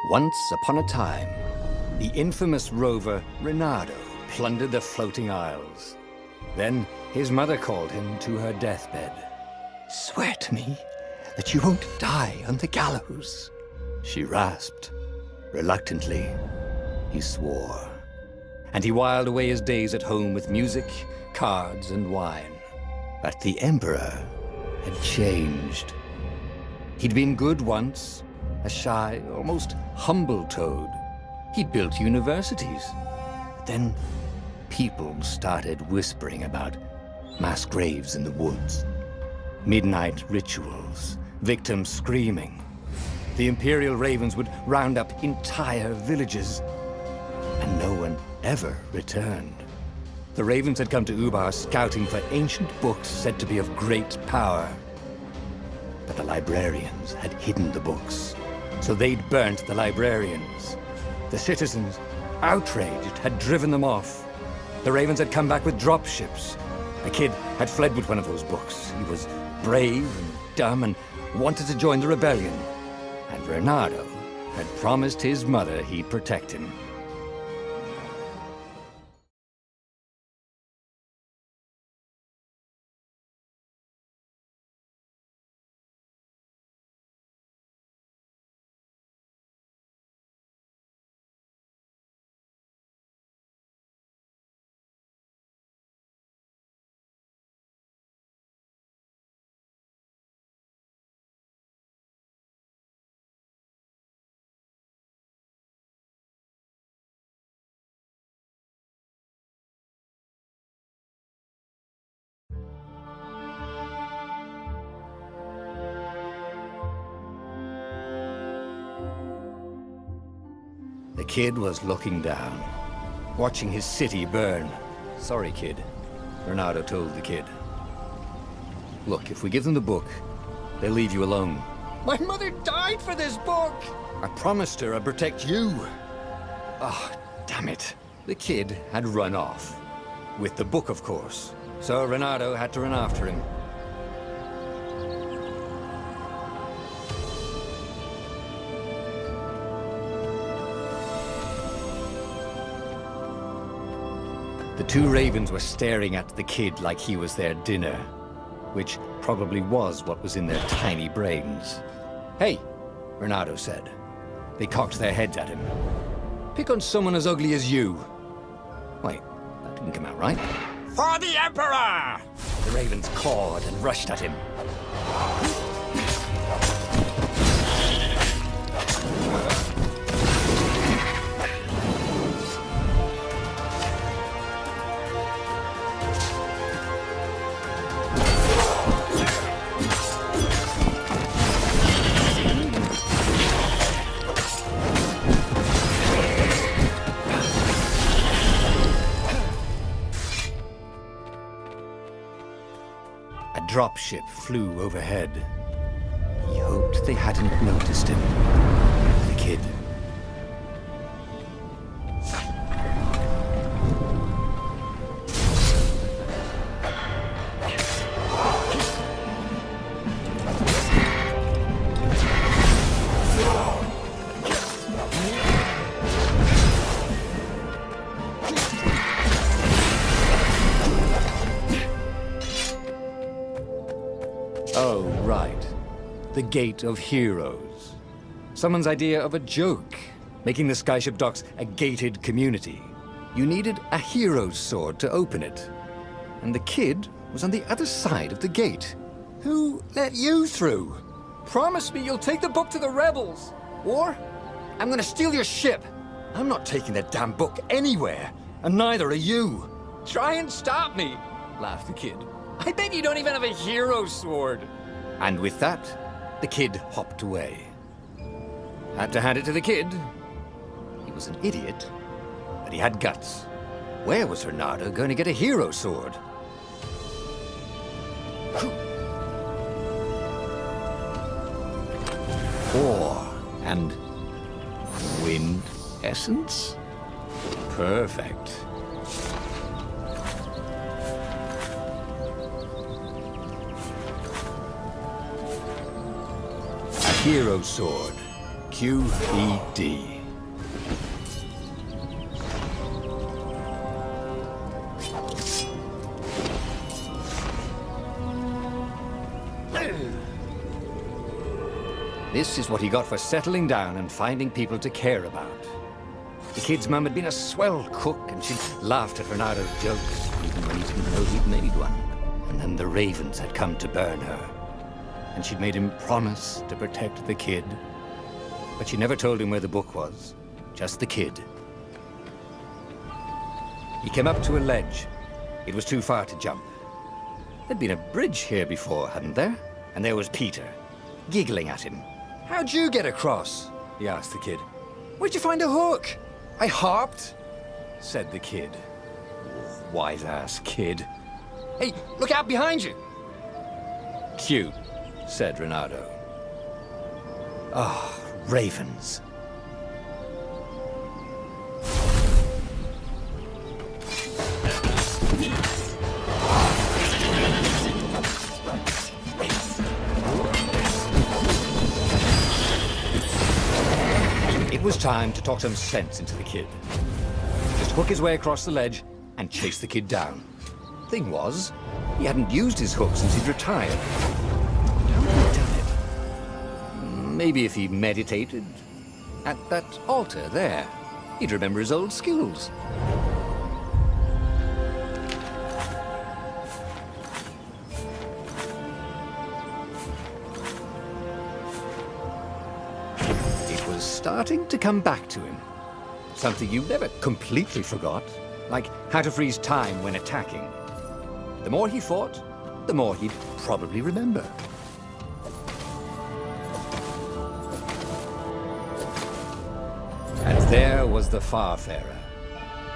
Once upon a time, the infamous rover Reynardo plundered the floating isles. Then his mother called him to her deathbed. "Swear to me that you won't die on the gallows," she rasped. Reluctantly, he swore. And he whiled away his days at home with music, cards, and wine. But the Emperor had changed. He'd been good once, a shy, almost humble toad. He'd built universities. But then people started whispering about mass graves in the woods, midnight rituals, victims screaming. The Imperial Ravens would round up entire villages, and no one ever returned. The Ravens had come to Ubar scouting for ancient books said to be of great power. But the librarians had hidden the books, so they'd burnt the librarians. The citizens, outraged, had driven them off. The Ravens had come back with dropships. A kid had fled with one of those books. He was brave and dumb and wanted to join the rebellion. And Reynardo had promised his mother he'd protect him. The kid was looking down, watching his city burn. "Sorry, kid," Reynardo told the kid. "Look, if we give them the book, they'll leave you alone." "My mother died for this book!" "I promised her I'd protect you." "Oh, damn it." The kid had run off. With the book, of course. So Reynardo had to run after him. The two ravens were staring at the kid like he was their dinner, which probably was what was in their tiny brains. "Hey," Reynardo said. They cocked their heads at him. "Pick on someone as ugly as you." Wait, that didn't come out right. "For the Emperor!" The ravens cawed and rushed at him. A dropship flew overhead. He hoped they hadn't noticed him. The kid. Oh, right. The Gate of Heroes. Someone's idea of a joke, making the Skyship docks a gated community. You needed a hero's sword to open it. And the kid was on the other side of the gate. Who let you through? Promise me you'll take the book to the rebels, or I'm gonna steal your ship. I'm not taking that damn book anywhere, and neither are you. "Try and stop me," laughed the kid. "I bet you don't even have a hero sword." And with that, the kid hopped away. Had to hand it to the kid. He was an idiot, but he had guts. Where was Reynardo going to get a hero sword? Ore and wind essence? Perfect. Hero sword, QED. This is what he got for settling down and finding people to care about. The kid's mum had been a swell cook, and she'd laughed at Renado's jokes, even when he didn't know he'd made one. And then the ravens had come to burn her. And she'd made him promise to protect the kid. But she never told him where the book was, just the kid. He came up to a ledge. It was too far to jump. There'd been a bridge here before, hadn't there? And there was Peter, giggling at him. "How'd you get across?" he asked the kid. "Where'd you find a hook?" "I hopped," said the kid. Wise-ass kid. "Hey, look out behind you!" "Cute," said Renato. Ah, ravens. It was time to talk some sense into the kid. Just hook his way across the ledge and chase the kid down. Thing was, he hadn't used his hook since he'd retired. How had he done it? Maybe if he meditated at that altar there, he'd remember his old skills. Starting to come back to him. Something you never completely forgot, like how to freeze time when attacking. The more he fought, the more he'd probably remember. And there was the Farfarer.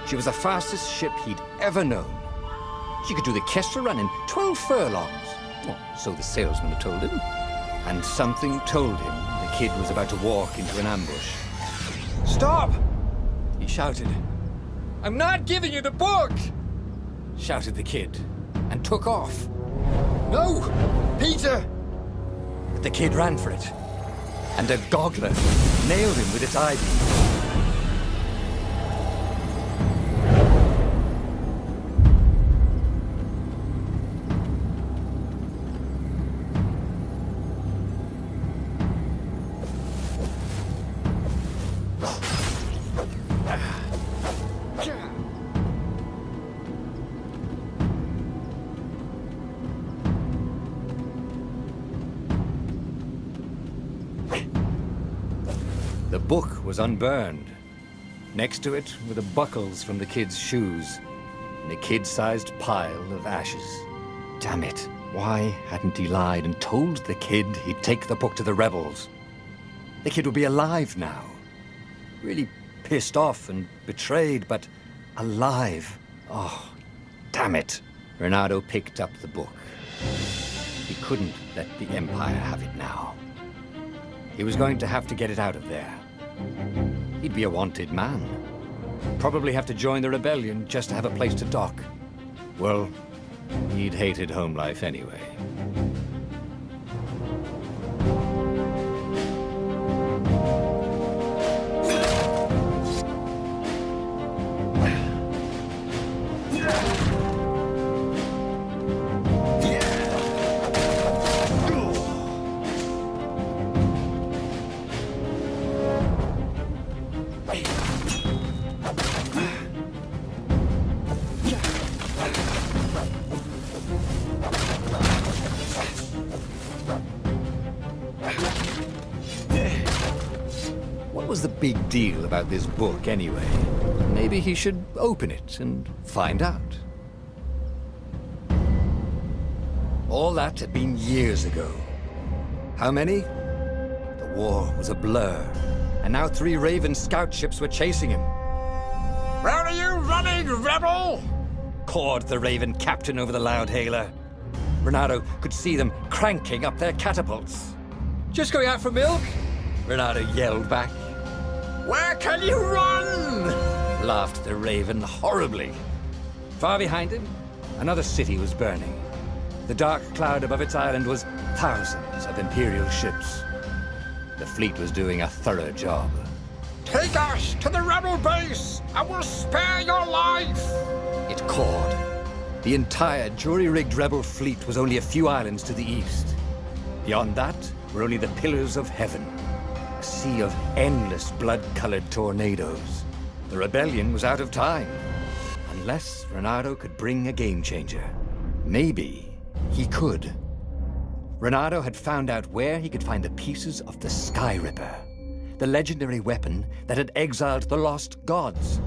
She was the fastest ship he'd ever known. She could do the Kestra run in 12 furlongs. Well, so the salesman had told him. And something told him the kid was about to walk into an ambush. "Stop!" he shouted. "I'm not giving you the book!" shouted the kid, and took off. "No! Peter!" But the kid ran for it, and a goggler nailed him with its eyebeam. The book was unburned. Next to it were the buckles from the kid's shoes, and a kid-sized pile of ashes. Damn it, why hadn't he lied and told the kid he'd take the book to the rebels? The kid would be alive now. Really pissed off and betrayed, but alive. Oh, damn it. Renato picked up the book. He couldn't let the Empire have it now. He was going to have to get it out of there. He'd be a wanted man. Probably have to join the rebellion just to have a place to dock. Well, he'd hated home life anyway. What was the big deal about this book, anyway? Maybe he should open it and find out. All that had been years ago. How many? The war was a blur, and now 3 Raven scout ships were chasing him. "Where are you running, rebel?" cawed the Raven captain over the loud hailer. Renato could see them cranking up their catapults. "Just going out for milk?" Renato yelled back. "Where can you run?" laughed the Raven horribly. Far behind him, another city was burning. The dark cloud above its island was thousands of Imperial ships. The fleet was doing a thorough job. Take us to the rebel base! I will spare your life! It cawed. The entire jury-rigged rebel fleet was only a few islands to the east. Beyond that were only the pillars of heaven. A sea of endless blood-colored tornadoes. The rebellion was out of time. Unless Reynardo could bring a game-changer. Maybe he could. Reynardo had found out where he could find the pieces of the Sky Ripper, the legendary weapon that had exiled the lost gods.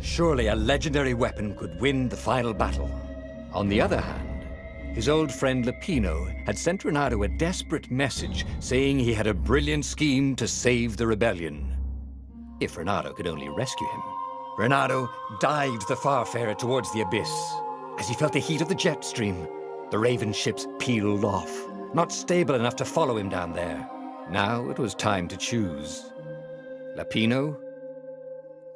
Surely a legendary weapon could win the final battle. On the other hand, his old friend Lapino had sent Reynardo a desperate message saying he had a brilliant scheme to save the rebellion. If Reynardo could only rescue him. Reynardo dived the Farfarer towards the abyss. As he felt the heat of the jet stream, the Raven ships peeled off, not stable enough to follow him down there. Now it was time to choose. Lapino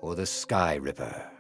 or the Sky Ripper?